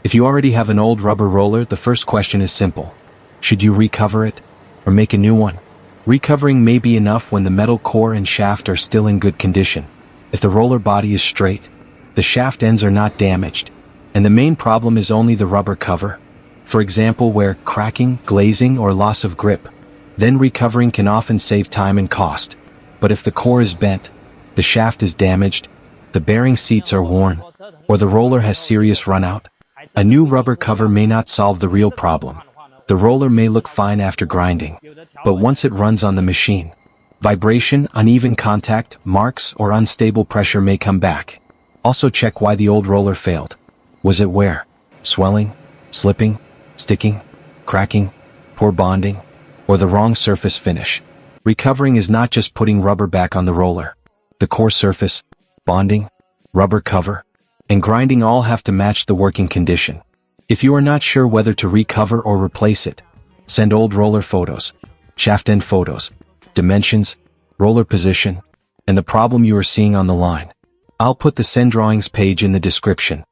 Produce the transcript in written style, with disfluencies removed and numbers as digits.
If you already have an old rubber roller, the first question is simple. Should you recover it, or make a new one? Recovering may be enough when the metal core and shaft are still in good condition. If the roller body is straight, the shaft ends are not damaged, and the main problem is only the rubber cover, for example where cracking, glazing, or loss of grip, then recovering can often save time and cost. But if the core is bent, the shaft is damaged, the bearing seats are worn, or the roller has serious runout, a new rubber cover may not solve the real problem. The roller may look fine after grinding, but once it runs on the machine, vibration, uneven contact, marks, or unstable pressure may come back. Also check why the old roller failed. Was it wear, swelling, slipping, sticking, cracking, poor bonding, or the wrong surface finish? Recovering is not just putting rubber back on the roller. The core surface, bonding, rubber cover, and grinding all have to match the working condition. If you are not sure whether to recover or replace it, send old roller photos, shaft end photos, dimensions, roller position, and the problem you are seeing on the line. I'll put the send drawings page in the description.